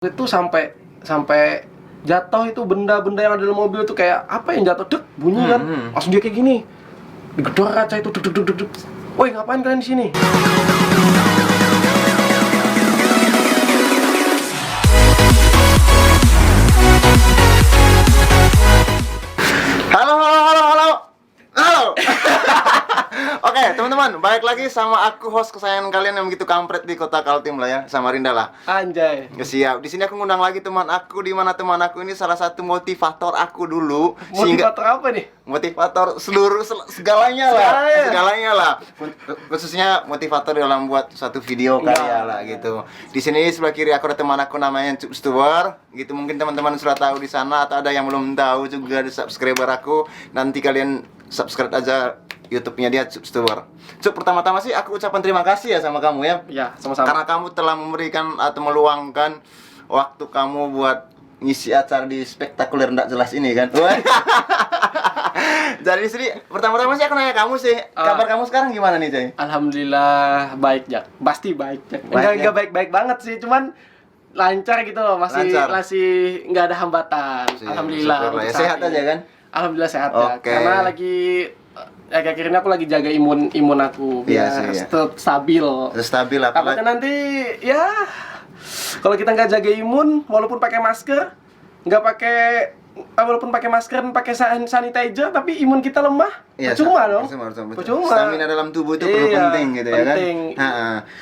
Itu sampai sampai jatuh itu benda-benda yang ada dalam mobil tuh kayak apa yang jatuh dek bunyi kan langsung dia kayak gini digedor kaca itu deg deg deg deg deg. Woi ngapain kalian di sini? Halo, halo, halo, halo, halo. Oke, teman-teman, balik lagi sama aku host kesayangan kalian yang begitu kampret di kota Kaltim lah ya, Samarinda lah. Anjay. Ya, siap. Di sini aku ngundang lagi teman aku, di mana teman aku ini salah satu motivator aku dulu. Motivator apa nih? Motivator segalanya lah, segalanya lah. Khususnya motivator dalam buat suatu video karya lah gitu. Di sini sebelah kiri aku ada teman aku namanya Cup Stewart. Gitu mungkin teman-teman sudah tahu di sana atau ada yang belum tahu juga di subscriber aku. Nanti kalian subscribe aja YouTube-nya dia Cup Stewart. Cup, pertama-tama sih aku ucapkan terima kasih ya sama kamu ya. Ya, sama-sama. Karena kamu telah memberikan atau meluangkan waktu kamu buat ngisi acara di spektakuler ndak jelas ini kan. Jadi di sini pertama-tama sih aku nanya kamu sih, kabar kamu sekarang gimana nih, Coy? Alhamdulillah baik, Jak. Pasti baik, Jak. Enggak baik-baik banget sih, cuman lancar gitu loh, masih nggak ada hambatan. Alhamdulillah. Ya, sehat aja kan? Alhamdulillah sehat ya. Karena lagi akhir-akhir ini aku lagi jaga imun aku biar tetap stabil. Stabil apa? Takutnya nanti ya kalau kita nggak jaga imun, walaupun pakai masker, walaupun pakai masker dan pakai sanitizer, tapi imun kita lemah, percuma dong. Percuma. Stamina dalam tubuh itu perlu penting gitu ya kan? Penting.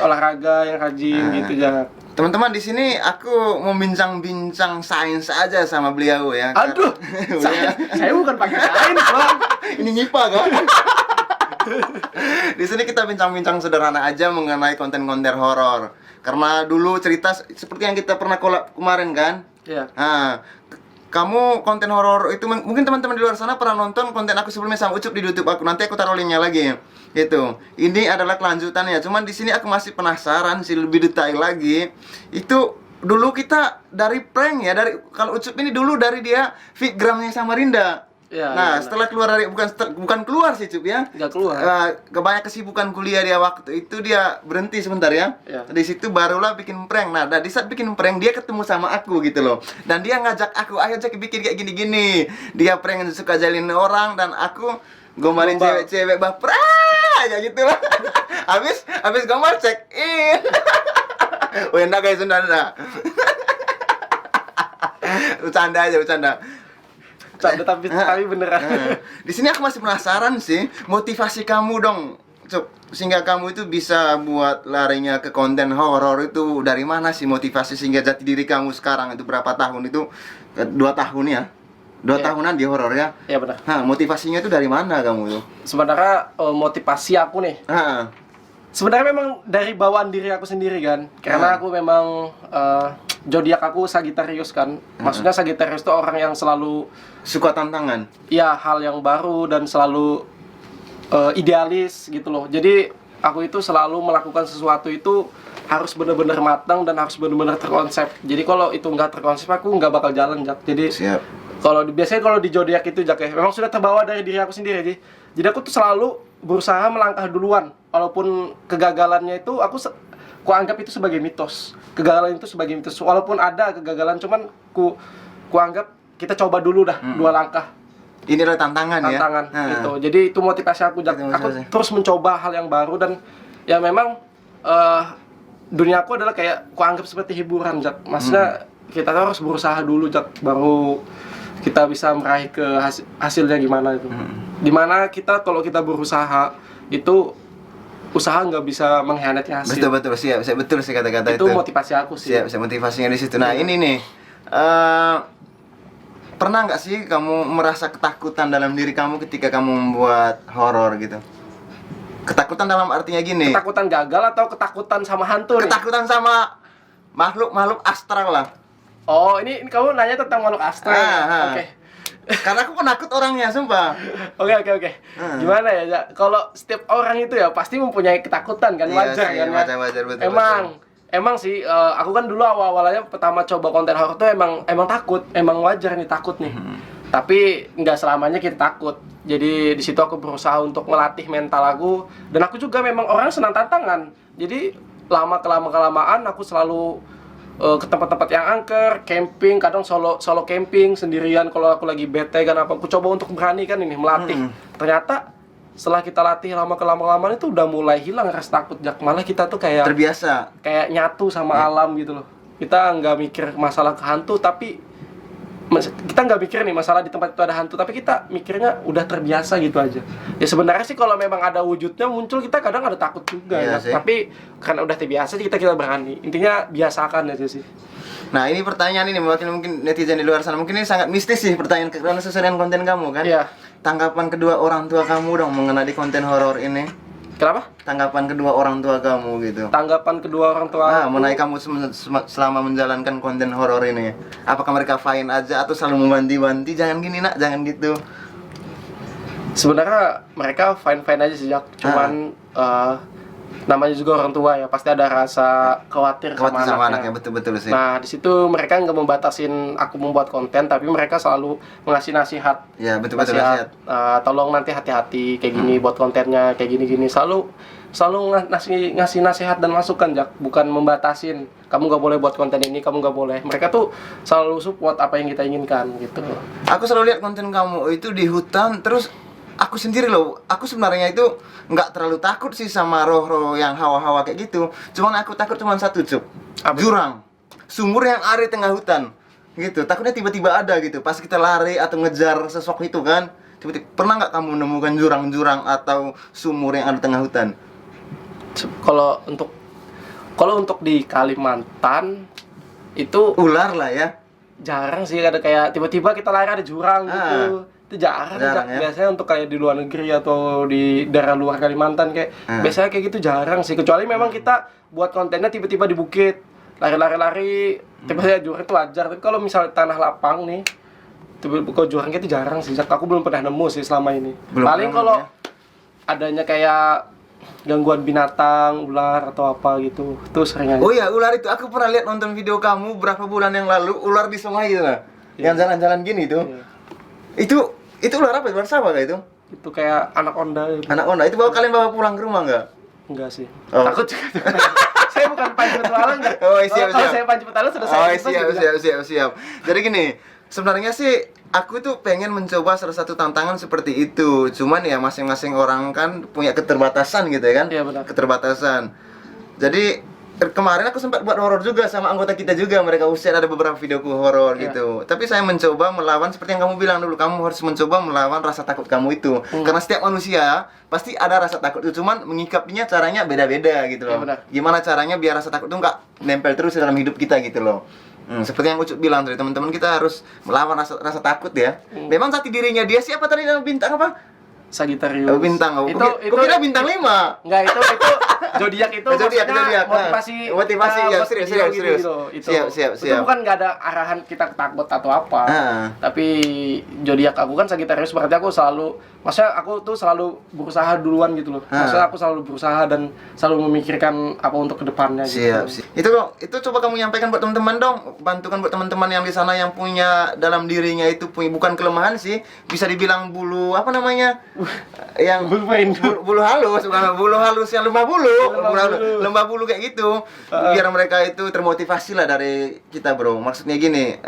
Olahraga yang rajin gitu jangan. Teman-teman, di sini aku mau bincang-bincang sains aja sama beliau ya. Aduh, saya bukan pakai sains, Bang. Ini nyipa kan? Di sini kita bincang-bincang sederhana aja mengenai konten-konten horor. Karena dulu cerita seperti yang kita pernah collab kemarin kan? Iya. Nah, kamu konten horor itu mungkin teman-teman di luar sana pernah nonton konten aku sebelumnya sama Ucup di YouTube aku. Nanti aku taruh linknya lagi. Itu. Ini adalah kelanjutannya. Cuman di sini aku masih penasaran sih lebih detail lagi. Itu dulu kita dari prank ya, kalau Ucup ini dulu dari dia fitgramnya Samarinda. Ya, nah, setelah keluar dari bukan keluar sih, Cup ya. Nggak keluar. Kebanyakan kesibukan kuliah dia waktu itu dia berhenti sebentar ya. Di situ barulah bikin prank. Nah, di saat bikin prank dia ketemu sama aku gitu loh. Dan dia ngajak aku, "Ayo Jack bikin kayak gini-gini." Dia prank suka jalin orang dan aku gombalin cewek-cewek baper aja gitu lah. habis gombal check in. Oh, enggak guys, enggak. Bercanda aja, bercanda. Tapi beneran. Di sini aku masih penasaran sih, motivasi kamu dong, Cup, sehingga kamu itu bisa buat larinya ke konten horor itu dari mana sih motivasi sehingga jati diri kamu sekarang itu berapa tahun itu 2 tahun ya? 2 tahunan di horor ya? Iya benar. Nah, motivasinya itu dari mana kamu itu? Sebenarnya motivasi aku nih. Sebenarnya memang dari bawaan diri aku sendiri kan. Karena aku memang zodiak aku Sagittarius kan. Maksudnya Sagittarius itu orang yang selalu suka tantangan. Iya, hal yang baru dan selalu idealis gitu loh. Jadi aku itu selalu melakukan sesuatu itu harus benar-benar matang dan harus benar-benar terkonsep. Jadi kalau itu nggak terkonsep aku nggak bakal jalan, Jak. Jadi biasanya kalau di zodiak itu, Jak, ya, memang sudah terbawa dari diri aku sendiri. Jadi aku tuh selalu berusaha melangkah duluan. Walaupun kegagalannya itu aku anggap itu sebagai mitos. Kegagalan itu sebagai mitos. Walaupun ada kegagalan, cuman ku anggap kita coba dulu dah 2 langkah. Ini adalah tantangan ya. Gitu. Jadi itu motivasi aku, Jak. Aku terus mencoba hal yang baru dan ya memang dunia aku adalah kayak ku anggap seperti hiburan, Jak. Maksudnya kita harus berusaha dulu, Jak, baru kita bisa meraih ke hasilnya gimana itu. Dimana kita kalau kita berusaha itu usaha nggak bisa mengkhianati hasil. Betul sih kata-kata itu. Itu motivasi aku sih. Siap motivasinya di situ. Nah, ini nih. Pernah nggak sih kamu merasa ketakutan dalam diri kamu ketika kamu membuat horor gitu? Ketakutan dalam artinya gini. Ketakutan gagal atau ketakutan sama hantu? Ketakutan sama makhluk astral lah. Oh, ini kamu nanya tentang makhluk astral. Oke. Karena aku penakut orangnya, sumpah. Oke. Gimana ya? Kalau setiap orang itu ya pasti mempunyai ketakutan kan, wajar kan? Wajar, betul. Emang sih, aku kan dulu awalnya pertama coba konten horor tuh emang takut, emang wajar nih takut nih. Tapi nggak selamanya kita takut. Jadi di situ aku berusaha untuk melatih mental aku, dan aku juga memang orang senang tantangan. Jadi kelamaan aku selalu ke tempat-tempat yang angker, camping, kadang solo camping sendirian kalau aku lagi bete kan apa, aku coba untuk berani kan ini melatih. Ternyata setelah kita latih lama-kelamaan itu udah mulai hilang rasa takut, Jak. Malah kita tuh kayak Terbiasa. kayak nyatu sama alam gitu loh. Kita nggak mikir masalah hantu, tapi kita nggak mikir nih masalah di tempat itu ada hantu, tapi kita mikirnya udah terbiasa gitu aja. Ya sebenarnya sih kalau memang ada wujudnya muncul, kita kadang ada takut juga Iya ya. sih. Tapi karena udah terbiasa kita berani. Intinya biasakan aja sih. Nah, ini pertanyaan ini mewakili mungkin netizen di luar sana. Mungkin ini sangat mistis sih pertanyaan karena sesuai dengan konten kamu kan. Iya. Tanggapan kedua orang tua kamu dong mengenai konten horor ini. Kenapa? Tanggapan kedua orang tua kamu gitu. Tanggapan kedua orang tua. Mengenai kamu selama menjalankan konten horor ini. Apakah mereka fine aja atau selalu mewanti-wanti jangan gini nak, jangan gitu. Sebenarnya mereka fine aja sih, Jak. Cuman namanya juga orang tua ya, pasti ada rasa khawatir sama anaknya. anaknya. Betul sih. Nah, di situ mereka nggak membatasin aku membuat konten, tapi mereka selalu ngasih nasihat. Ya, betul nasihat. Tolong nanti hati-hati kayak gini buat kontennya, kayak gini. Selalu ngasih nasihat dan masukan, Jak. Bukan membatasin. Kamu nggak boleh buat konten ini, kamu nggak boleh. Mereka tuh selalu support apa yang kita inginkan gitu. Aku selalu lihat konten kamu itu di hutan, terus aku sendiri loh, aku sebenarnya itu nggak terlalu takut sih sama roh-roh yang hawa-hawa kayak gitu. Cuman aku takut cuma satu, Cuk. Jurang. Sumur yang ada di tengah hutan. Gitu. Takutnya tiba-tiba ada gitu. Pas kita lari atau ngejar sosok itu kan. Tiba-tiba pernah nggak kamu menemukan jurang-jurang atau sumur yang ada di tengah hutan? Kalau untuk di Kalimantan itu Ular lah ya. jarang sih, ada kayak tiba-tiba kita lari ada jurang gitu. Itu jarang ya. Biasanya untuk kayak di luar negeri atau di daerah luar Kalimantan biasanya kayak gitu jarang sih, kecuali memang kita buat kontennya tiba-tiba di bukit lari tiba-tiba jurang, itu wajar. Tapi kalau misalnya tanah lapang nih tiba-tiba jurang itu jarang sih, aku belum pernah nemu sih selama ini. Paling kalau adanya kayak gangguan binatang, ular atau apa gitu, itu sering aja. Oh iya, ular itu aku pernah lihat nonton video kamu berapa bulan yang lalu, ular di sungai itu lah. Yang jalan-jalan gini tuh. Itu ular apa? Ular sawah kah itu? Itu kayak anaconda gitu. Anaconda itu kalian bawa pulang ke rumah enggak? Enggak sih. Oh. Takut juga. Saya bukan panji petualang. Oh, siap. Kalau saya panji petualang sudah saya. Oh, siap. Jadi gini, sebenarnya sih aku tuh pengen mencoba salah satu tantangan seperti itu. Cuman ya masing-masing orang kan punya keterbatasan gitu ya kan? Iya, benar. Keterbatasan. Jadi kemarin aku sempat buat horor juga sama anggota kita juga, mereka share ada beberapa videoku horor gitu. Tapi saya mencoba melawan seperti yang kamu bilang dulu, kamu harus mencoba melawan rasa takut kamu itu. Karena setiap manusia pasti ada rasa takut itu, cuman mengikapinya caranya beda-beda gitu loh. Benar. Gimana caranya biar rasa takut itu nggak nempel terus dalam hidup kita gitu loh. Seperti yang Ucup bilang tadi, teman-teman kita harus melawan rasa takut ya. Memang jati dirinya dia siapa tadi yang bintang apa? Sagittarius. Bintang. Itu kira bintang 5. Enggak, itu zodiak itu Zodiak. motivasi ya, kita serius. gitu. Siap. Itu bukan nggak ada arahan kita takut atau apa. Tapi zodiak aku kan Sagittarius, berarti aku tuh selalu berusaha duluan gitu loh. Maksudnya aku selalu berusaha dan selalu memikirkan apa untuk kedepannya gitu. Siap. Itu coba kamu nyampaikan buat teman-teman dong. Bantukan buat teman-teman yang di sana yang punya dalam dirinya itu punya bukan kelemahan sih, bisa dibilang bulu apa namanya? Yang bulu halus, bukan bulu halus yang lembah bulu kayak gitu. Biar mereka itu termotivasi lah dari kita, bro. Maksudnya gini,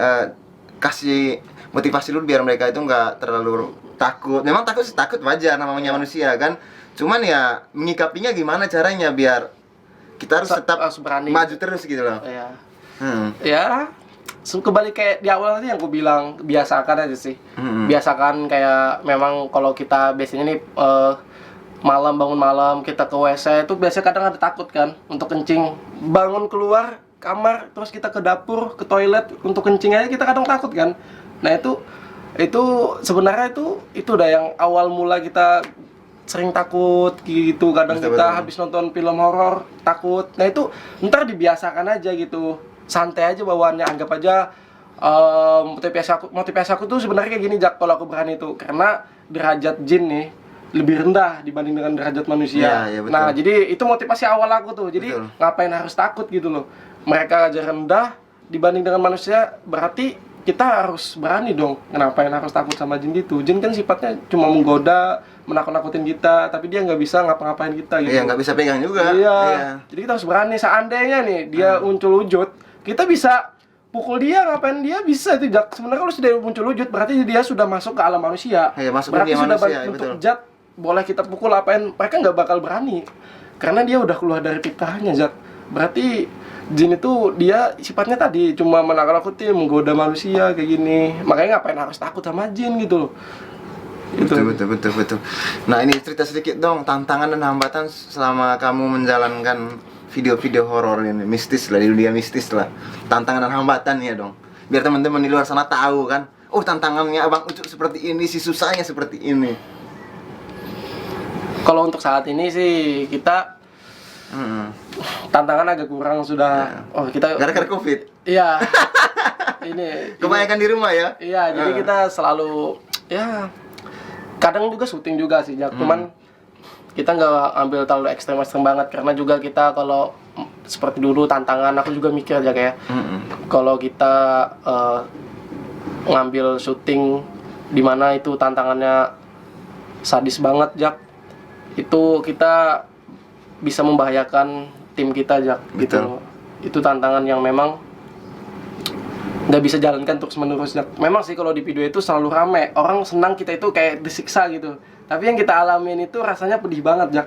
kasih motivasi dulu biar mereka itu nggak terlalu takut. Memang takut wajar, namanya manusia kan. Cuman ya menyikapinya gimana caranya biar kita harus tetap berani maju terus gitu loh. Iya. Ya, kembali kayak di awal tadi yang aku bilang, biasakan aja sih. Biasakan kayak memang kalau kita biasanya nih bangun malam kita ke WC itu biasanya kadang ada takut kan untuk kencing. Bangun keluar kamar terus kita ke dapur, ke toilet untuk kencing aja kita kadang takut kan. Nah, itu sebenarnya itu udah yang awal mula kita sering takut gitu. Kadang kita habis nonton film horor takut. Nah, itu ntar dibiasakan aja gitu. Santai aja bawaannya, anggap aja motivasi aku tuh sebenarnya kayak gini, Jak. Kalau aku berani tuh karena derajat jin nih lebih rendah dibanding dengan derajat manusia. Ya, nah, jadi itu motivasi awal aku tuh. Jadi ngapain harus takut gitu loh. Mereka aja rendah dibanding dengan manusia, berarti kita harus berani dong. Ngapain harus takut sama jin gitu? Jin kan sifatnya cuma menggoda, menakut-nakutin kita, tapi dia nggak bisa ngapa-ngapain kita gitu. Iya, nggak bisa pegang juga. Iya. Jadi kita harus berani. Seandainya nih dia muncul wujud, kita bisa pukul dia, ngapain dia bisa itu Jak. Sebenarnya kalau sudah muncul wujud berarti dia sudah masuk ke alam manusia. Iya, masuk berarti dunia sudah manusia, ya, bentuk betul. zat, boleh kita pukul apain, mereka nggak bakal berani karena dia udah keluar dari fitrahnya Jak. Berarti jin itu dia sifatnya tadi cuma menakut-nakuti, menggoda manusia kayak gini. Makanya ngapain harus takut sama jin gitu loh. Itu. Betul. Nah, ini cerita sedikit dong tantangan dan hambatan selama kamu menjalankan video-video horor ini, mistis lah, di dunia mistis lah. Tantangan dan hambatannya dong. Biar teman-teman di luar sana tahu kan. Oh, tantangannya Abang Ucup seperti ini, si susahnya seperti ini. Kalau untuk saat ini sih kita tantangan agak kurang sudah. Oh, kita Gara-gara Covid. iya. Ini Kebanyakan di rumah ya. iya, jadi kita selalu ya kadang juga syuting juga sih, Jak. Cuman kita nggak ambil terlalu ekstrem banget karena juga kita kalau seperti dulu tantangan aku juga mikir aja kayak kalau kita ngambil syuting di mana itu tantangannya sadis banget, Jak, itu kita bisa membahayakan tim kita, Jak, gitu. Itu tantangan yang memang nggak bisa jalankan terus menerus, Jak. Memang sih kalau di video itu selalu rame, orang senang kita itu kayak disiksa gitu. Tapi yang kita alamin itu rasanya pedih banget, Jak.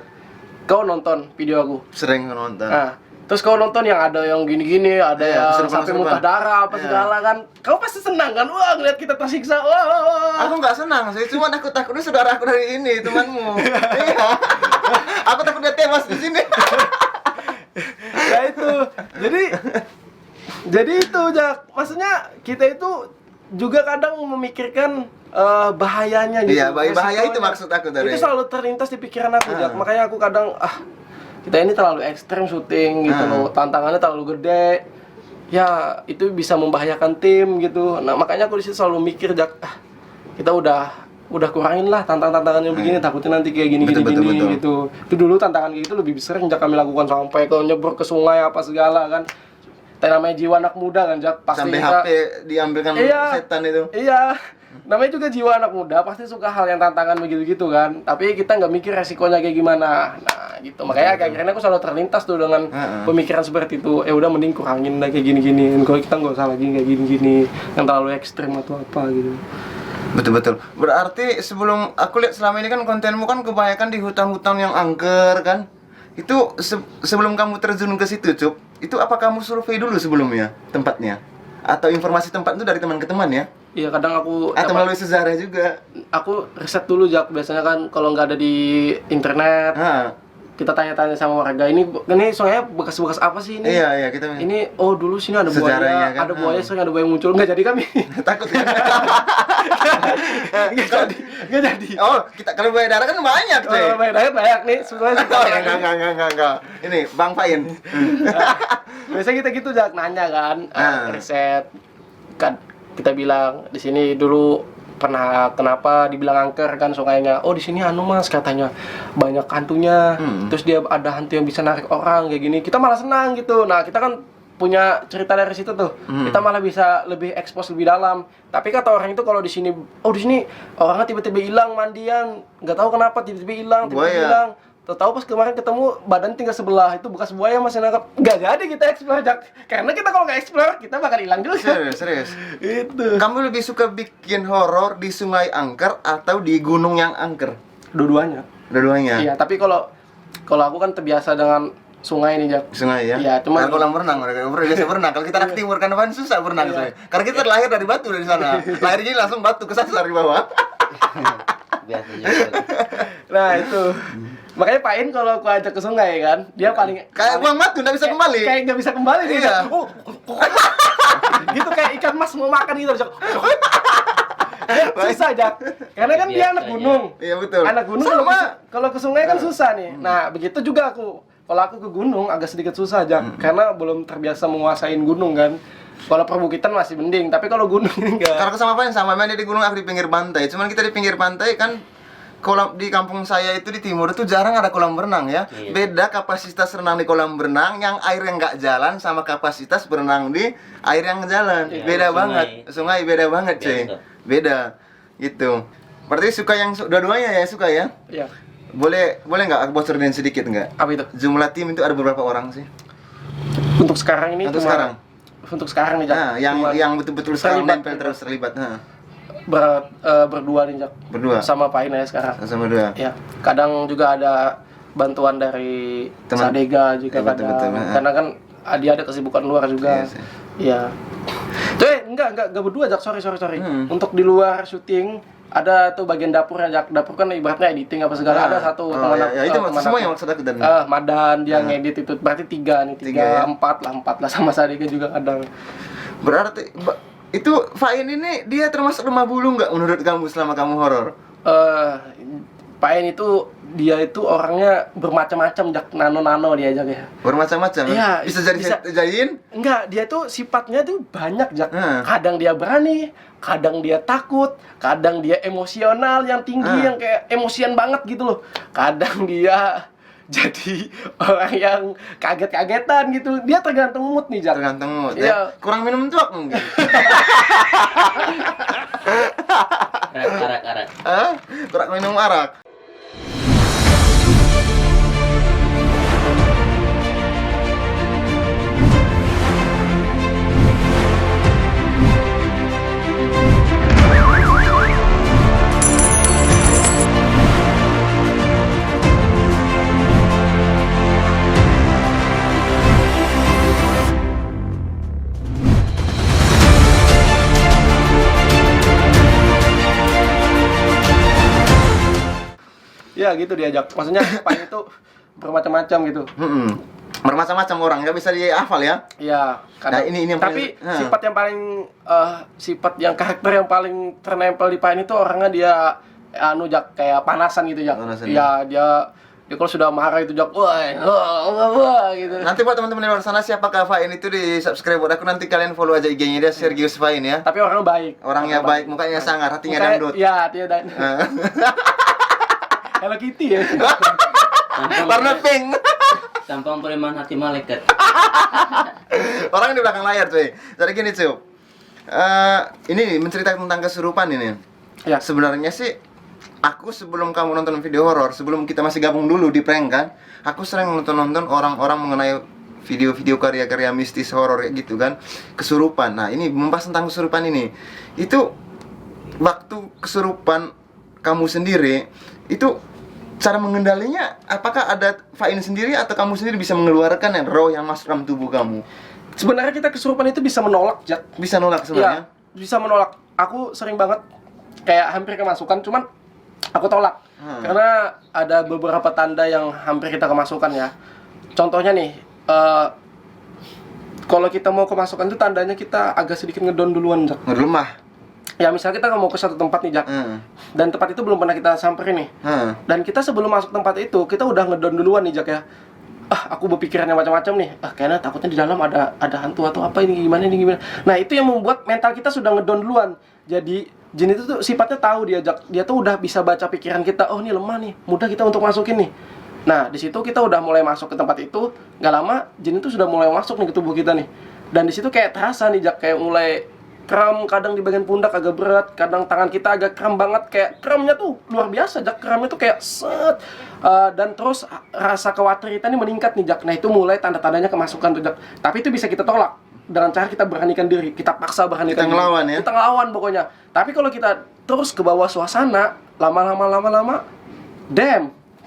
Kau nonton video aku? Sering nonton. Nah, terus kau nonton yang ada yang gini-gini, ada yang sampai muntah darah apa segala kan. Kau pasti senang kan? Wah, ngeliat kita tersiksa. Wah. Aku nggak senang sih, cuma aku takutnya saudara aku dari ini, temanmu. Iya. Aku takut dia tewas di sini. Ya itu. Jadi itu, Jak. Maksudnya kita itu juga kadang memikirkan bahayanya gitu. Iya, bahaya itu Resikonya. maksud aku tadi. Itu selalu terlintas di pikiran aku, Jak. Makanya aku kadang kita ini terlalu ekstrem syuting gitu loh. Tantangannya terlalu gede. Ya, itu bisa membahayakan tim gitu. Nah, makanya aku di situ selalu mikir, Jak, kita udah kurangin lah tantangannya begini, takutnya nanti kayak gini Betul. gitu. Itu dulu tantangan gitu lebih sering Jak kami lakukan sampai ke nyebur ke sungai apa segala kan. Tapi namanya jiwa anak muda kan, Jak, pasti Sampai kita HP diambilkan Iya. setan itu. Iya, namanya juga jiwa anak muda pasti suka hal yang tantangan begitu-gitu kan. Tapi kita nggak mikir resikonya kayak gimana. Nah, gitu. Makanya akhirnya aku selalu terlintas tuh dengan pemikiran seperti itu. Udah mending kurangin lah kayak gini-gini. Kalau kita nggak usah lagi kayak gini-gini yang terlalu ekstrem atau apa gitu. Betul. Berarti sebelum aku lihat selama ini kan kontenmu kan kebanyakan di hutan-hutan yang angker kan. Itu sebelum kamu terjun ke situ, Cup, itu apa kamu survei dulu sebelumnya tempatnya? Atau informasi tempat itu dari teman ke teman ya? Iya, kadang aku Atau melalui sejarah juga? aku riset dulu, Jak. Biasanya kan kalau nggak ada di internet, kita tanya-tanya sama warga, ini sungainya bekas-bekas apa sih ini? Iya, kita Ini dulu sini ada Sejarahnya buaya, kan? ada buaya, sering ada buaya muncul, nggak jadi kami. takut ya. Nggak jadi. Oh, kalau buaya darat kan banyak, coy. Oh, banyak nih, semuanya suka. Enggak. Ini Bang Fain. Biasanya kita gitu, Jak, nanya kan, riset kan, kita bilang di sini dulu pernah kenapa dibilang angker kan sungainya. Oh, di sini Mas katanya banyak hantunya. Terus dia ada hantu yang bisa narik orang kayak gini. Kita malah senang gitu. Nah, kita kan punya cerita dari situ tuh. Kita malah bisa lebih ekspos lebih dalam. Tapi kata orang itu kalau di sini orangnya tiba-tiba hilang mandian, nggak tahu kenapa tiba-tiba hilang. Tahu pas kemarin ketemu badan tinggal sebelah, itu bekas buaya masih nangkap. Nggak jadi kita explore, Jak. Karena kita kalau nggak explore kita bakal hilang juga. Serius. Itu. Kamu lebih suka bikin horor di sungai angker atau di gunung yang angker? Dua-duanya. Dua-duanya. Iya, tapi kalau aku kan terbiasa dengan sungai nih, Jak. Sungai ya? Iya, cuma kolam renang, mereka biasa berenang. Kalau kita anak timur kan susah berenang, coy. Karena kita lahir dari batu dari sana. Lahir jadi langsung batu kesasar di bawah. Biasa juga. nah itu. Makanya Pak In kalau aku ajak ke sungai kan, dia paling Kayak buang batu, nggak bisa kembali. Kayak nggak bisa kembali dia. Iya. Gitu kayak ikan mas mau makan gitu, Jak. Susah, Jak. Karena kan dia anak gunung. Iya, betul. Anak gunung kalau ke sungai kan susah nih. Nah, begitu juga aku. Kalau aku ke gunung agak sedikit susah, Jak. Karena belum terbiasa menguasain gunung kan. Kalau perbukitan masih mending, tapi kalau gunung ini enggak. Kalau sama apa yang sama, memang dia di gunung, aku di pinggir pantai. Cuman kita di pinggir pantai kan, kolam di kampung saya itu di timur itu jarang ada kolam berenang ya. Iya. Beda kapasitas renang di kolam berenang yang air yang nggak jalan sama kapasitas berenang di air yang jalan. Iya, Beda sungai. banget. Sungai beda banget, cuy. Beda. Beda. Gitu. Berarti suka yang dua-duanya ya, suka ya? Iya. Boleh nggak aku bocorin sedikit nggak? Apa itu? Jumlah tim itu ada berapa orang sih? Untuk sekarang ini Untuk cuma sekarang? untuk sekarang nih Jak. Nah, yang betul-betul sekarang terlibat. nempel terus terlibat. Berdua nih Jak. Berdua. Sama Pak Ina ya sekarang. Sama dua. Ya, kadang juga ada bantuan dari Teman. Sadega juga Ya, betul, kadang. betul. Karena kan dia ada kesibukan luar juga. Yes, yes. Iya. Tuh, enggak berdua Jak. Sorry. Untuk di luar syuting ada tuh bagian dapurnya Jak. Dapur kan ibaratnya editing apa segala. Ada satu teman ya, itu teman semua aku. yang maksud aku dan Madan dia ngedit itu. Berarti tiga nih, Tiga, ya? empat lah sama Sadega juga kadang. berarti itu Fain ini dia termasuk lemah bulu nggak menurut kamu selama kamu horor? Pak En itu dia itu orangnya bermacam-macam Jak, nano dia Jak ya. Bermacam-macam. Iya, bisa jadiin? Enggak, dia tuh sifatnya tuh banyak Jak. Hmm. Kadang dia berani, kadang dia takut, kadang dia emosional yang tinggi yang kayak emosian banget gitu loh. Kadang dia jadi orang yang kaget-kagetan gitu. Dia tergantung mood nih Jak. Tergantung mood Iya. ya. Kurang minum tuak mungkin. Arak. Hah? Kurang minum arak. Ya gitu diajak. Maksudnya Pak En itu bermacam-macam gitu. Bermacam-macam orang, nggak bisa dihafal ya. Iya, Nah, ini yang tapi paling- sifat yang karakter yang paling ternempel di Pak En itu orangnya dia Jak kayak panasan gitu Jak. Panasan, Iya, dia kalau sudah marah itu Jak, wah gitu. Nanti buat teman-teman di luar sana siapakah Fain itu di subscribe buat aku, nanti kalian follow aja IG-nya dia Sergius Fain ya. Tapi orangnya baik. Orangnya baik, mukanya sangar, hatinya dangdut. Iya, hatinya dangdut. Hello Kitty ya. Warna pink. Tampang preman hati malaikat. Orang di belakang layar cuy. Jadi gini cuy. Ini menceritakan tentang kesurupan ini. Ya. Sebenarnya sih aku sebelum kamu nonton video horor, sebelum kita masih gabung dulu di prank kan, aku sering nonton orang-orang mengenai video-video karya-karya mistis horor kayak gitu kan, kesurupan. Nah, ini membahas tentang kesurupan ini. Itu waktu kesurupan kamu sendiri itu cara mengendalinya, apakah ada Fain sendiri atau kamu sendiri bisa mengeluarkan roh yang masuk dalam tubuh kamu? Sebenarnya kita kesurupan itu bisa menolak Jak. Bisa nolak sebenarnya? Iya, bisa menolak. Aku sering banget kayak hampir kemasukan, cuman aku tolak. Karena ada beberapa tanda yang hampir kita kemasukan ya. Contohnya nih, kalau kita mau kemasukan itu tandanya kita agak sedikit ngedon duluan Jak. Ngelemah. Ya misalnya kita mau ke satu tempat nih Jak, dan tempat itu belum pernah kita samperin nih. Dan kita sebelum masuk tempat itu, kita udah ngedon duluan nih Jak ya. Aku berpikirannya macam-macam nih. Kayaknya takutnya di dalam ada hantu atau apa ini gimana. Nah, itu yang membuat mental kita sudah ngedon duluan. Jadi jin itu tuh sifatnya tahu dia Jak. Dia tuh udah bisa baca pikiran kita. Oh, ini lemah nih. Mudah kita untuk masukin nih. Nah, di situ kita udah mulai masuk ke tempat itu. Nggak lama jin itu sudah mulai masuk nih ke tubuh kita nih. Dan di situ kayak terasa nih Jak, kayak mulai kram, kadang di bagian pundak agak berat, kadang tangan kita agak kram banget, kayak kramnya tuh luar biasa Jak, kramnya tuh kayak set. Dan terus rasa khawatir kita ini meningkat nih Jak. Nah, itu mulai tanda-tandanya kemasukan tuh Jak. Tapi itu bisa kita tolak dengan cara kita beranikan diri, kita paksa beranikan Kita diri. ngelawan ya? Kita ngelawan pokoknya. Tapi kalau kita terus ke bawah suasana, lama-lama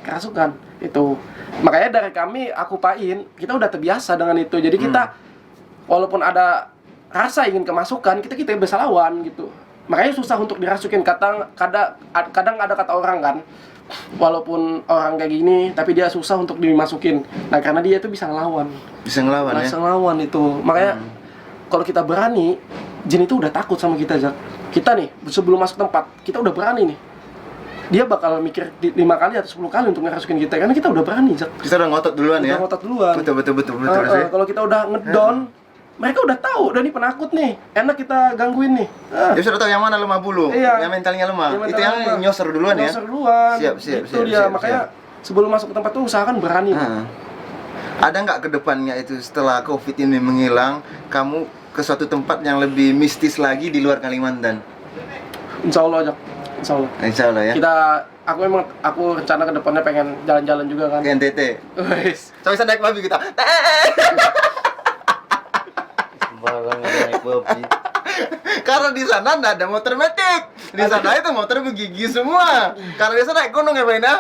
kerasukan itu. Makanya dari kami, aku Pain, kita udah terbiasa dengan itu. Jadi kita walaupun ada rasa ingin kemasukan, kita bisa lawan gitu. Makanya susah untuk dirasukin. Kadang ada kata orang kan, walaupun orang kayak gini, tapi dia susah untuk dimasukin. Nah, karena dia itu bisa ngelawan. Bisa ngelawan ya? Bisa ngelawan itu. Makanya kalau kita berani, jin itu udah takut sama kita, Jak. Kita nih, sebelum masuk tempat, kita udah berani nih. Dia bakal mikir 5 kali atau 10 kali untuk ngerasukin kita, karena kita udah berani, Jak. Kita udah ngotot duluan ya? Udah ngotot duluan. Betul sih. Kalau kita udah ngedon, mereka udah tahu, udah nih penakut nih, enak kita gangguin nih. Dia sudah tahu yang mana lemah bulu, Iya. yang mentalnya lemah. Yang Itu yang mentalnya lemah. nyoser duluan ya? Nyoser duluan. Siap. Itu dia, makanya sebelum masuk ke tempat tuh usahakan berani. Ada nggak ke depannya itu setelah COVID ini menghilang, kamu ke suatu tempat yang lebih mistis lagi di luar Kalimantan? Insya Allah, Jak. Insya Allah. Insya Allah ya? Aku rencana ke depannya pengen jalan-jalan juga kan. Ke NTT. Wes. Sampai sana naik babi kita. Bang udah naik PUBG. Karena di sana nggak ada motor metik. Di sana itu motor begigi semua. Karena di sana naik gunung ya, Baina?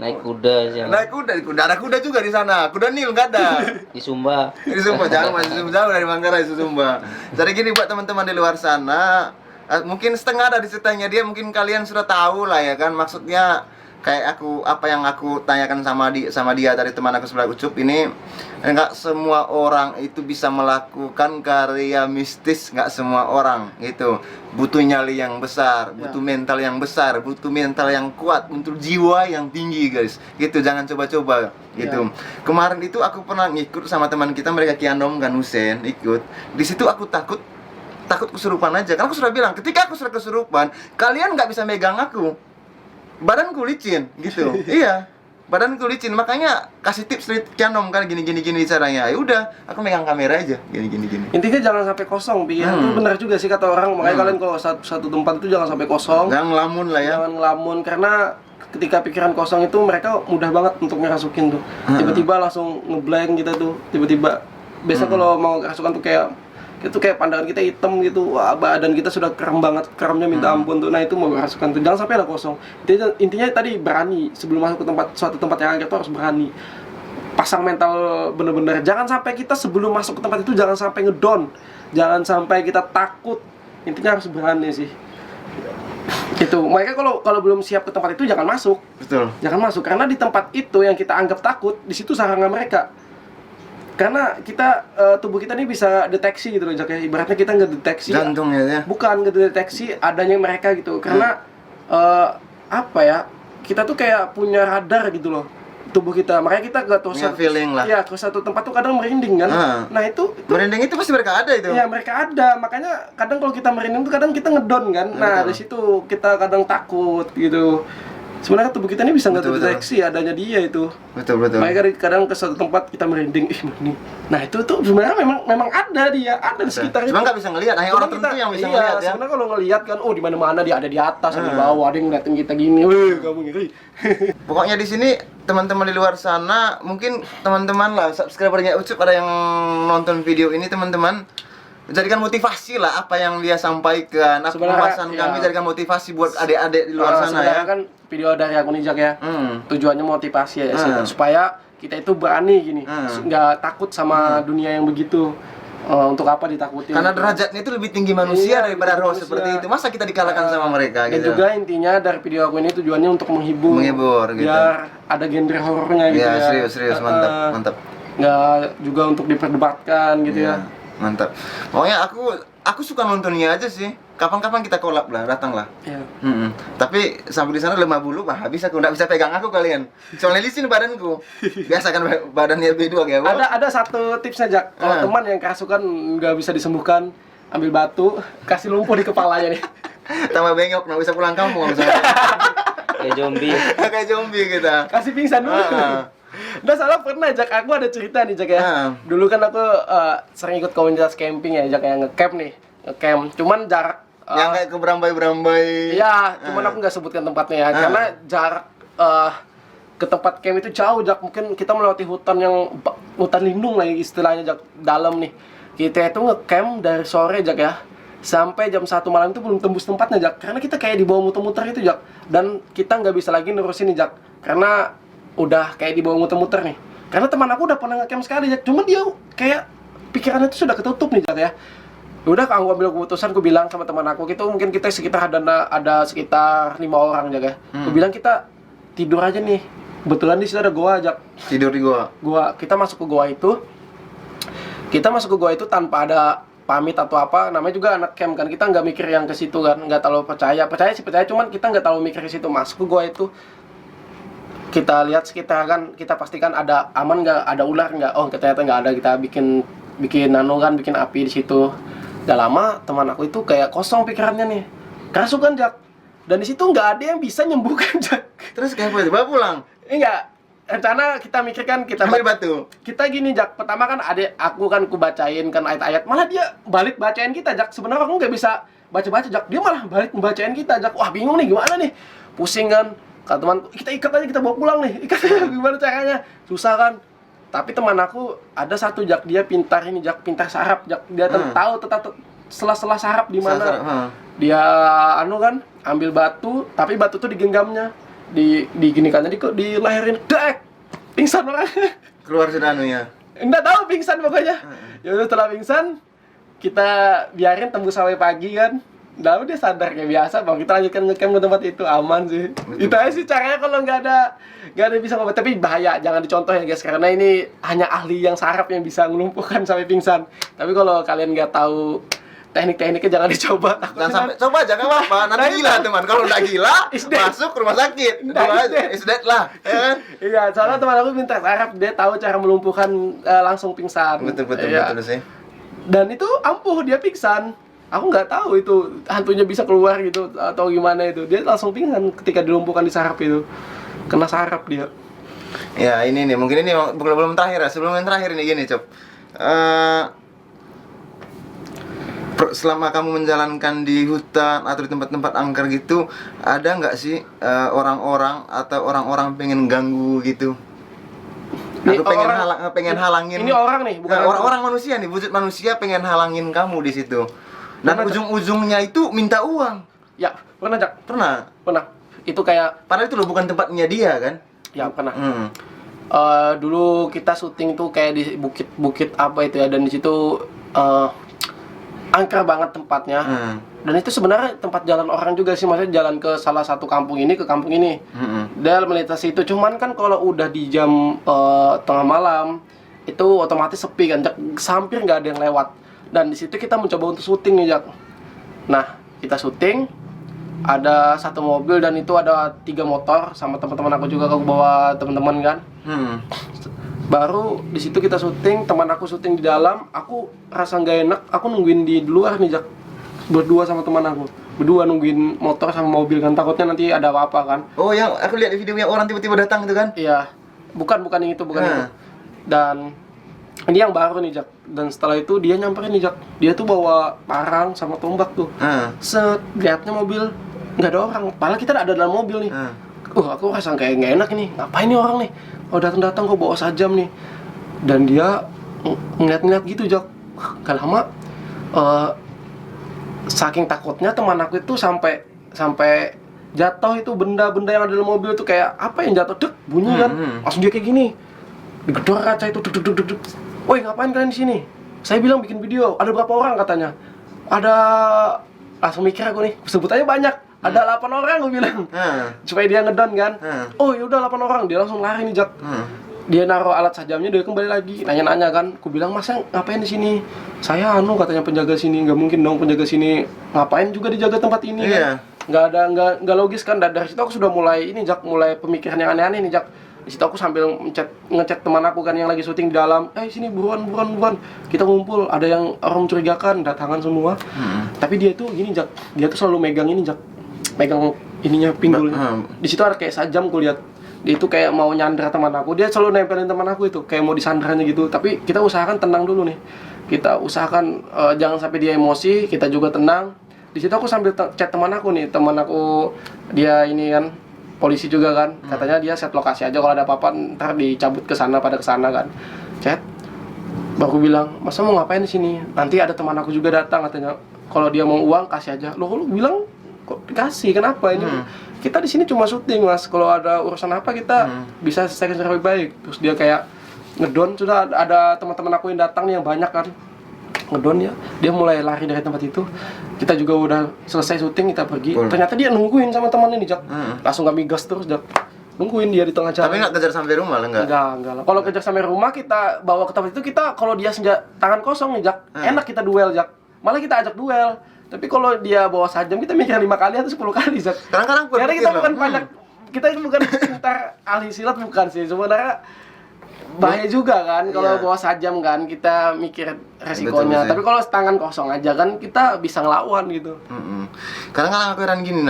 Naik kuda sih. Naik kuda ada kuda juga di sana. Kuda Nil nggak ada. Di Sumba. Di Sumba, jangan masih jauh dari Manggarai itu Sumba. Jadi gini buat teman-teman di luar sana, mungkin setengah dari ceritanya dia mungkin kalian sudah tahu lah ya kan. Maksudnya kayak apa yang aku tanyakan sama dia dari teman aku sebelah Ucup ini, nggak semua orang itu bisa melakukan karya mistis, nggak semua orang itu butuh nyali yang besar, butuh mental yang besar, butuh mental yang kuat, untuk jiwa yang tinggi guys, gitu. Jangan coba-coba gitu. Kemarin itu aku pernah ngikut sama teman kita, mereka Kianom kan Husen ikut. Di situ aku takut kesurupan aja, karena aku sudah bilang ketika aku sudah kesurupan kalian nggak bisa megang aku. Badanku licin gitu. Iya, badanku licin, makanya kasih tips dari Kianom kan gini caranya. Ya udah, aku megang kamera aja gini. Intinya jangan sampai kosong, Pi. Itu benar juga sih kata orang. Makanya kalian kalau satu tempat itu jangan sampai kosong. Jangan ngelamun lah ya. Jangan ngelamun, karena ketika pikiran kosong itu mereka mudah banget untuk ngerasukin tuh. Tiba-tiba langsung ngeblank gitu tuh. Tiba-tiba biasa kalau mau kerasukan tuh kayak pandangan kita hitam gitu, wah badan kita sudah krem banget, kremnya minta ampun tuh. Nah itu mau kerasukan tuh, jangan sampai lah kosong. Intinya tadi suatu tempat yang angker tuh harus berani. Pasang mental bener-bener, jangan sampai kita sebelum masuk ke tempat itu jangan sampai ngedown, jangan sampai kita takut. Intinya harus berani sih. Itu mereka kalau belum siap ke tempat itu jangan masuk. Betul. Jangan masuk, karena di tempat itu yang kita anggap takut, di situ sarana mereka. Karena kita tubuh kita ini bisa deteksi gitu loh, Jak ya. Ibaratnya kita nggak deteksi Jantungnya ya. bukan nggak deteksi adanya mereka gitu. Karena apa ya, kita tuh kayak punya radar gitu loh tubuh kita. Makanya kita nggak tahu Punya feeling lah. Iya, ke satu tempat tuh kadang merinding kan. Nah itu Merinding itu pasti mereka ada itu. Iya, mereka ada. Makanya kadang kalau kita merinding tuh kadang kita ngedon kan. Nah, di situ kita kadang takut gitu. Sebenarnya tubuh kita ini bisa nggak terdeteksi adanya dia itu. Betul. Makanya kadang ke satu tempat kita merinding, merinding. Nah itu tuh sebenarnya memang ada dia, ada di sekitar itu. Cuma nggak bisa ngelihat, hanya orang tertentu yang bisa ngelihat ya. Sebenarnya kalau ngelihat kan, oh di mana-mana dia ada, di atas, ada di bawah, ada yang ngeliatin kita gini. Wih, kamu ngeri. Pokoknya di sini teman-teman di luar sana, mungkin teman-teman lah subscribernya Ucup ada yang nonton video ini, teman-teman jadikan motivasi lah apa yang dia sampaikan. Pembahasan kami jadikan motivasi buat adik-adik di luar sana ya. Kan video dari aku nih, Jak ya. Tujuannya motivasi ya sih, supaya kita itu berani gini, nggak takut sama dunia yang begitu. Untuk apa ditakutin? Karena derajatnya itu lebih tinggi manusia daripada roh seperti itu. Masa kita dikalahkan sama mereka dan gitu. juga intinya dari video aku ini tujuannya untuk menghibur gitu. Biar ada genre horornya gitu ya. Serius mantap. Nggak juga untuk diperdebatkan gitu ya. Mantap. Pokoknya aku suka nontonnya aja sih. Kapan-kapan kita collab lah, datang lah. Iya. Tapi sampai di sana lemah bulu, habis aku nggak bisa pegang aku kalian. Soalnya licin badanku. Biasa kan badannya B2 kayak. Ada satu tipsnya, Jak. Kalau teman yang kerasukan nggak bisa disembuhkan, ambil batu, kasih lumpur di kepalanya nih. Tambah bengok, nggak bisa pulang kampung misalnya. Kayak zombie. Kayak zombie kita. Kasih pingsan dulu. Nggak salah pernah, Jak. Aku ada cerita nih, Jak ya. Dulu kan aku sering ikut komunitas camping ya, Jak, yang nge-camp nih. Nge-camp. Cuman jarak yang kayak ke berambai-berambai. Iya, cuman aku nggak sebutkan tempatnya ya. Karena jarak ke tempat camp itu jauh, Jak. Mungkin kita melewati hutan lindung lah istilahnya, Jak. Dalam nih. Kita itu nge-camp dari sore, Jak ya. Sampai jam 1 malam itu belum tembus tempatnya, Jak. Karena kita kayak dibawa muter-muter itu, Jak. Dan kita nggak bisa lagi nerusin nih, Jak. Karena udah kayak dibawa muter-muter nih. Karena teman aku udah pernah nge-camp sekali, Jak. Cuman dia kayak pikirannya itu sudah ketutup nih, Jak ya. Udah, aku ambil keputusan, aku bilang sama teman aku, mungkin kita sekitar ada sekitar 5 orang, Jak ya. Aku bilang kita tidur aja nih. Kebetulan di situ ada goa, Jak. Tidur di goa. Kita masuk ke goa itu. Kita masuk ke goa itu tanpa ada pamit atau apa. Namanya juga anak camp kan. Kita nggak mikir yang ke situ kan. Nggak terlalu percaya. Percaya sih percaya, cuman kita nggak terlalu mikir ke situ. Masuk ke goa itu, kita lihat sekitar kan, kita pastikan ada aman nggak, ada ular nggak. Oh ternyata nggak ada. Kita bikin bikin api di situ. Gak lama teman aku itu kayak kosong pikirannya nih, kerasukan, Jak. Dan di situ nggak ada yang bisa nyembuhkan, Jak. Terus kayak apa? Bawa pulang? Enggak. Rencana kita mikirkan ambil batu. Kita gini, Jak. Pertama kan aku bacain kan ayat-ayat, malah dia balik bacain kita, Jak. Sebenarnya aku nggak bisa baca-baca, Jak. Dia malah balik membacain kita, Jak. Wah bingung nih gimana nih, pusing kan. Kata teman, kita ikat aja, kita bawa pulang nih. Ikat aja, gimana caranya? Susah kan. Tapi teman aku ada satu Jak, dia pintar ini Jak, pintar sarap Jak. Dia tahu tetap sela-sela sarap di mana. Dia kan ambil batu, tapi batu tuh digenggamnya. Diginikannya dilahirin dek. Pingsan orang. Keluar sudah anunya. Enggak tahu pingsan pokoknya. Ya udah setelah pingsan kita biarin tembus sampai pagi kan. Lalu dia sadar kayak biasa, bang kita lanjutkan ngecamp ke tempat itu, aman sih. Itu aja sih caranya kalau nggak ada bisa ngobat. Tapi bahaya, jangan dicontoh ya guys, karena ini hanya ahli yang sarap yang bisa melumpuhkan sampai pingsan. Tapi kalau kalian nggak tahu teknik-tekniknya jangan dicoba. Jangan sampai coba, jangan apa-apa. Nanti gila teman. Kalau udah gila, masuk rumah sakit. Is dead lah, ya kan? Iya, soalnya teman aku minta sarap, dia tahu cara melumpuhkan langsung pingsan. Betul sih. Dan itu ampuh, dia pingsan. Aku nggak tahu itu hantunya bisa keluar gitu atau gimana itu. Dia langsung pingsan ketika dilumpuhkan di sarap itu. Kena sarap dia. Ya ini nih, mungkin ini belum terakhir ya. Sebelum yang terakhir ini gini, Cop. Selama kamu menjalankan di hutan atau di tempat-tempat angker gitu, ada nggak sih orang-orang atau orang-orang pengen ganggu gitu? Aku pengen halangin. Ini orang nih, bukan orang manusia nih, wujud manusia pengen halangin kamu di situ. Dan ujung-ujungnya itu minta uang. Ya, pernah Jak? Pernah. Itu kayak Padahal itu loh bukan tempatnya dia kan? ya pernah. Dulu kita syuting tuh kayak di bukit apa itu ya, dan di situ angker banget tempatnya. Dan itu sebenarnya tempat jalan orang juga sih, maksudnya jalan ke salah satu kampung ini ke kampung ini. Dia melintasi itu, cuman kan kalau udah di jam tengah malam itu otomatis sepi kan, hampir nggak ada yang lewat. Dan di situ kita mencoba untuk syuting nih Jak. Nah kita syuting, ada satu mobil dan itu ada 3 motor sama teman-teman aku juga, aku bawa teman-teman kan. Baru di situ kita syuting, teman aku syuting di dalam, aku rasa nggak enak, aku nungguin di luar nih Jak, berdua sama teman aku, berdua nungguin motor sama mobil kan, takutnya nanti ada apa-apa kan. Oh yang aku lihat di videonya orang tiba-tiba datang itu kan? Iya, bukan yang itu, bukan itu. Dan ini yang baru nih Jak, dan setelah itu dia nyamperin nih Jak, dia tuh bawa parang sama tombak tuh. Lihatnya mobil nggak ada orang, padahal kita ada dalam mobil nih. Aku rasa kayak nggak enak ini, ngapain nih orang nih? Oh datang kok bawa sajam nih. Dan dia ngeliat gitu Jak. Gak lama saking takutnya teman aku itu sampai jatuh itu benda-benda yang ada dalam mobil tuh, kayak apa yang jatuh dek bunyi kan. Langsung dia kayak gini. Digedor kaca itu duk. Woi ngapain kalian di sini? Saya bilang bikin video. Ada berapa orang katanya? Ada, langsung mikir aku nih, sebutannya banyak. Ada 8 orang gue bilang. Supaya dia ngedon kan. Oh yaudah 8 orang, dia langsung lari nih Jak. Dia naruh alat sajamnya, dia kembali lagi nanya-nanya kan. Aku bilang, "Mas ngapain di sini?" "Saya katanya penjaga sini." "Nggak mungkin dong penjaga sini ngapain juga dijaga tempat ini kan?" Nggak logis kan. Dan dari situ aku sudah mulai ini Jak, mulai pemikiran yang aneh-aneh nih Jak. Di situ aku sambil ngechat teman aku kan yang lagi syuting di dalam, sini buruan, kita ngumpul, ada yang orang mencurigakan, datangan semua. Tapi dia tuh gini Jak, dia tuh selalu megang ini Jak, megang ininya pinggulnya. Di situ ada kayak sajam, ku lihat dia itu kayak mau nyandra teman aku, dia selalu nempelin teman aku itu kayak mau disandranya gitu. Tapi kita usahakan tenang dulu nih, kita usahakan jangan sampai dia emosi, kita juga tenang. Di situ aku sambil chat teman aku nih, teman aku dia ini kan polisi juga kan, katanya dia set lokasi aja, kalau ada apa-apa ntar dicabut ke sana kan. Chat, baru bilang, "Masa mau ngapain di sini? Nanti ada teman aku juga datang," katanya. "Kalau dia mau uang kasih aja." Lu bilang kok dikasih, kenapa ini? Kita di sini cuma syuting Mas, kalau ada urusan apa kita bisa selesaikan secara lebih baik. Terus dia kayak ngedon, sudah ada teman-teman aku yang datang nih yang banyak kan, ngedon dia mulai lari dari tempat itu. Kita juga udah selesai syuting, kita pergi. Ternyata dia nungguin sama temannya nih Jak. Langsung kami gas terus Jak, nungguin dia di tengah jalan. Tapi nggak kejar sampai rumah lah? Enggak lah. Kalau kejar sampai rumah, kita bawa ke tempat itu, kita kalau dia tangan kosong nih Jak, enak kita duel Jak, malah kita ajak duel. Tapi kalau dia bawa sajam, kita mikir 5 kali atau 10 kali Jak. Kadang-kadang karena kita bukan banyak, kita itu bukan pintar ahli silat, bukan sih sebenarnya. Bahaya juga kan kalau bawa sajam kan, kita mikir resikonya. Betul. Tapi kalau tangan kosong aja kan kita bisa ngelawan gitu. Kadang-kadang aku heran gini,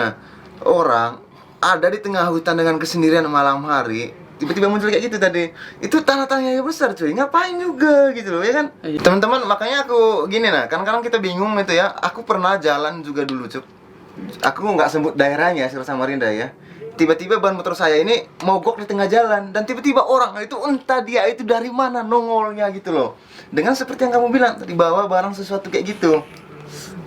orang ada di tengah hutan dengan kesendirian malam hari, tiba-tiba muncul kayak gitu tadi. Itu tanda-tanya yang besar cuy, ngapain juga gitu loh ya kan. Teman-teman, makanya aku gini kadang-kadang kita bingung itu ya. Aku pernah jalan juga dulu Cuk, aku nggak sebut daerahnya, Samarinda ya. tiba-tiba ban motor saya ini mogok di tengah jalan, dan tiba-tiba orang itu entah dia itu dari mana nongolnya gitu loh. Dengan seperti yang kamu bilang tadi, bawa barang sesuatu kayak gitu,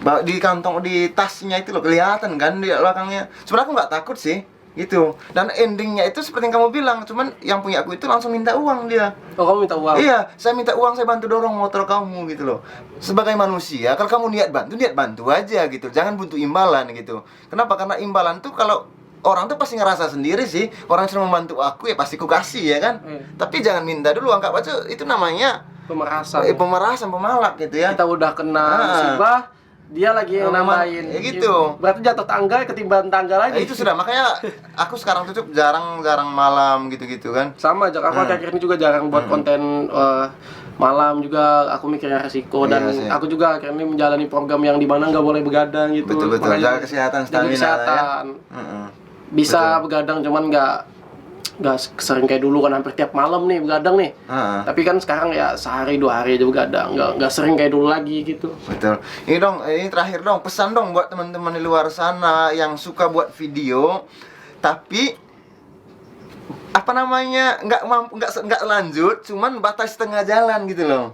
bawa di kantong, di tasnya itu loh, kelihatan kan di belakangnya. Sebenarnya aku nggak takut sih gitu, dan endingnya itu seperti yang kamu bilang, cuman yang punya aku itu langsung minta uang dia. Oh, kamu minta uang? Iya, saya minta uang, saya bantu dorong motor kamu gitu loh. Sebagai manusia, kalau kamu niat bantu aja gitu. Jangan butuh imbalan gitu. Kenapa? Karena imbalan tuh kalau orang tuh pasti ngerasa sendiri sih. Orang yang sudah membantu aku ya pasti ku kasih ya kan. Tapi jangan minta dulu, anggap aja itu namanya Pemerasan. pemerasan, pemalak gitu ya. Kita udah kena musibah, dia lagi yang nambahin. Ya gitu. Berarti jatuh tangga ketiban tangga lagi. Itu sudah, makanya aku sekarang tuh jarang malam gitu-gitu kan. Sama aja, aku akhir ini juga jarang buat konten malam juga. Aku mikirnya resiko, dan Iya sih. aku juga akhir ini menjalani program yang dimana nggak boleh begadang gitu. Betul-betul, Makanya jaga kesehatan, jaga stamina kesehatan. Ya. Bisa Betul. begadang, cuman nggak sering kayak dulu kan, hampir tiap malam nih begadang nih. Tapi kan sekarang ya sehari 2 hari aja begadang, nggak sering kayak dulu lagi gitu. Betul. Ini dong, ini terakhir dong, pesan dong buat teman-teman di luar sana yang suka buat video, tapi apa namanya nggak lanjut, cuman batas tengah jalan gitu loh.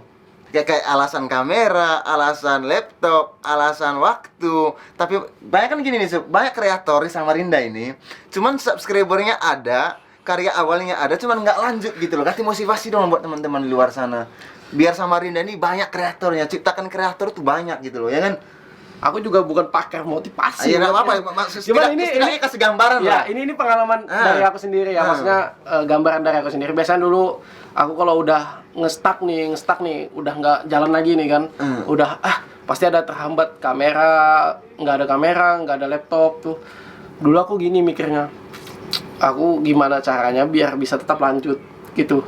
Kayak alasan kamera, alasan laptop, alasan waktu. Tapi banyak kan gini nih, banyak kreator di Samarinda ini, cuman subscribernya ada, karya awalnya ada, cuman nggak lanjut gitu loh. Kasih motivasi dong buat teman-teman di luar sana, biar Samarinda ini banyak kreatornya, ciptakan kreator tuh banyak gitu loh, ya kan? Aku juga bukan pakar motivasi. Iya, nggak apa-apa. Gimana ini? Setidaknya kasih gambaran Ya, lah. ini pengalaman dari aku sendiri ya. Maksudnya gambaran dari aku sendiri. Biasanya dulu aku kalau udah ngestak nih, udah nggak jalan lagi nih kan. Udah pasti ada terhambat kamera, nggak ada laptop tuh. Dulu aku gini mikirnya, aku gimana caranya biar bisa tetap lanjut gitu.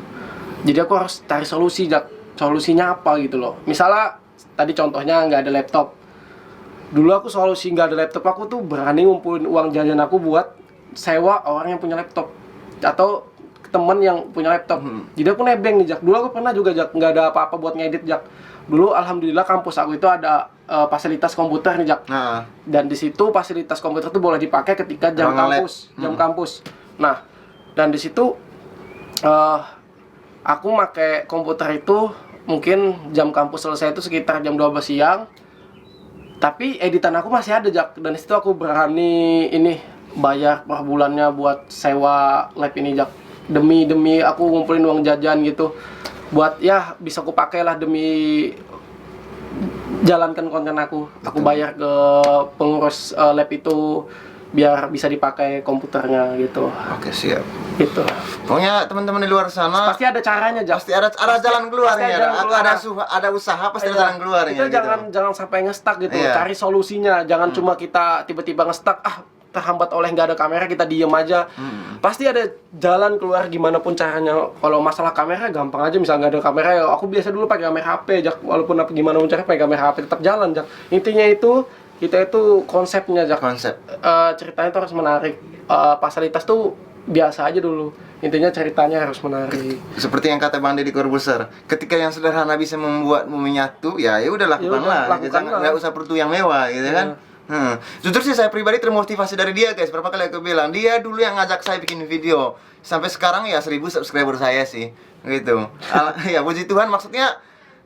Jadi aku harus cari solusi, solusinya apa gitu loh. Misalnya tadi contohnya nggak ada laptop. Dulu aku solusi nggak ada laptop, aku tuh berani ngumpulin uang jajan aku buat sewa orang yang punya laptop atau temen yang punya laptop. Jadi aku nebeng nih, Jak. Dulu aku pernah juga, Jak, nggak ada apa-apa buat ngedit, Jak. Dulu alhamdulillah kampus aku itu ada fasilitas komputer nih, Jak. Dan di situ fasilitas komputer tuh boleh dipakai ketika jam kampus. Nah, dan di situ aku pakai komputer itu mungkin jam kampus selesai itu sekitar jam 12 siang. Tapi editan aku masih ada, Jak. Dan disitu aku berani ini bayar per bulannya buat sewa lab ini, Jak. Demi aku ngumpulin uang jajan gitu. Buat ya bisa aku pakai lah demi jalankan konten aku. Aku bayar ke pengurus lab itu biar bisa dipakai komputernya gitu. Oke, siap. Gitu. Pokoknya teman-teman di luar sana Pasti ada caranya, Jak. pasti ada jalan keluarnya, Pasti ada jalan keluar. ada usaha, pasti ada jalan keluarnya. Kita gitu. jangan sampai ngestak gitu. Iya. Cari solusinya. Jangan cuma kita tiba-tiba ngestak, terhambat oleh nggak ada kamera, kita diem aja. Pasti ada jalan keluar gimana pun caranya. Kalau masalah kamera gampang aja, misal nggak ada kamera ya aku biasa dulu pakai kamera HP, Jak. Walaupun gimana pun caranya pakai kamera HP tetap jalan, Jak. Intinya itu kita itu konsepnya, Jak. Konsep. Ceritanya itu harus menarik. Fasilitas tuh biasa aja dulu. Intinya ceritanya harus menarik. Seperti yang kata Bang Deddy Corbuzier, ketika yang sederhana bisa membuatmu menyatu, ya udah lakukanlah. lakukanlah. Nggak usah perlu yang mewah, gitu kan? Jujur sih saya pribadi termotivasi dari dia, guys. Berapa kali aku bilang, dia dulu yang ngajak saya bikin video. Sampai sekarang ya 1000 subscriber saya sih, gitu. Ya puji Tuhan, maksudnya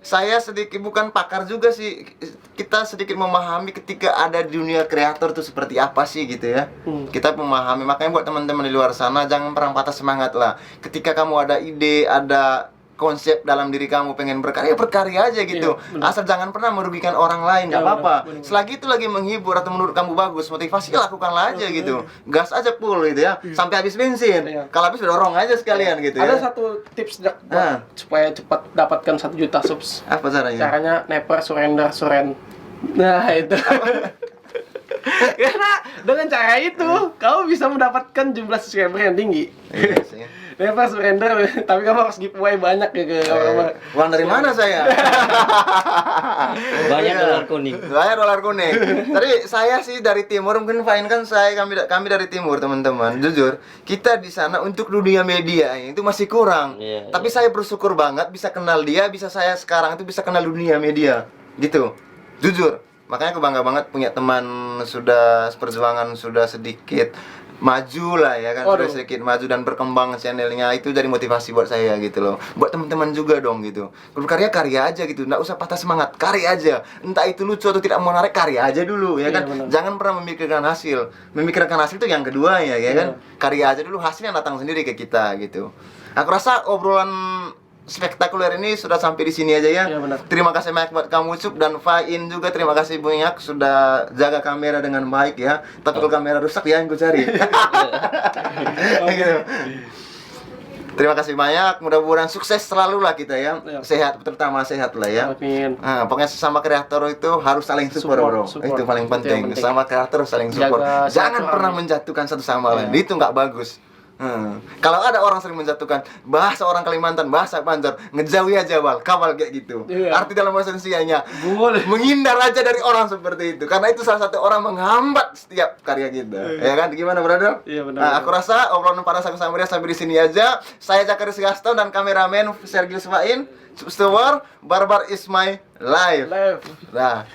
saya sedikit bukan pakar juga sih, kita sedikit memahami ketika ada di dunia kreator tuh seperti apa sih gitu ya. Kita memahami, makanya buat teman-teman di luar sana jangan pernah patah semangat lah. Ketika kamu ada ide, ada konsep dalam diri kamu pengen berkarya aja gitu. Iya, asal jangan pernah merugikan orang lain, nggak Iya, apa-apa. benar. Selagi itu lagi menghibur atau menurut kamu bagus, motivasi lakukanlah aja gitu. Gas aja full gitu ya, sampai habis bensin. Iya. Kalau habis dorong aja sekalian gitu Ada ya. satu tips, Jak, buat supaya cepat dapatkan 1 juta subs. Apa caranya? Caranya never surrender. Nah, itu. Karena dengan cara itu kamu bisa mendapatkan jumlah subscriber yang tinggi. Iya sih. Never surrender, tapi kamu harus giveaway banyak ya ke orang. Uang dari mana saya? Banyak Iya. dolar kuning. Banyak dolar kuning. Tadi saya sih dari timur, mungkin Fain kan kami dari timur, teman-teman. Jujur, kita di sana untuk dunia media itu masih kurang. Iya, Tapi saya bersyukur banget bisa kenal dia, bisa saya sekarang itu bisa kenal dunia media. Gitu. Jujur. Makanya aku bangga banget punya teman sudah seperjuangan sudah sedikit maju lah ya kan, Waduh. sudah sedikit maju dan berkembang channelnya, itu jadi motivasi buat saya gitu loh. Buat teman-teman juga dong gitu. Berkarya karya aja gitu, nggak usah patah semangat, karya aja. Entah itu lucu atau tidak menarik, karya aja dulu ya Iya, kan. benar. Jangan pernah memikirkan hasil. Memikirkan hasil itu yang kedua ya kan. Iya. Karya aja dulu, hasilnya datang sendiri ke kita gitu. Aku rasa obrolan spektakuler ini sudah sampai di sini aja ya. Iya, benar. Terima kasih banyak buat kamu Ucup dan Fain juga, terima kasih banyak sudah jaga kamera dengan baik ya. Tapi kalau kamera rusak ya yang gue cari. Gitu. Terima kasih banyak, mudah-mudahan sukses selalu lah kita ya. Iya. Sehat, terutama sehat lah ya. Amin. Nah, pokoknya sesama kreator itu harus saling support, Support, bro. support. Itu paling Itu penting. yang penting. Sama kreator harus saling support. Jaga Jangan silaturahmi. pernah menjatuhkan satu sama lain. Iya. Itu nggak bagus. Kalau ada orang sering menjatuhkan bahasa orang Kalimantan, bahasa Banjar, ngejauhi aja bal, kabal kayak gitu. Iya. Arti dalam bahasa Indonesia-nya Boleh. menghindar aja dari orang seperti itu, karena itu salah satu orang menghambat setiap karya kita. Ya kan? Gimana, brother? Iya, benar. Nah, aku rasa obrolan para saku samria sampai di sini aja. Saya Zakaris Gaston dan kameramen Sergio Swain. Steward, Barbar is my life. Live. Nah,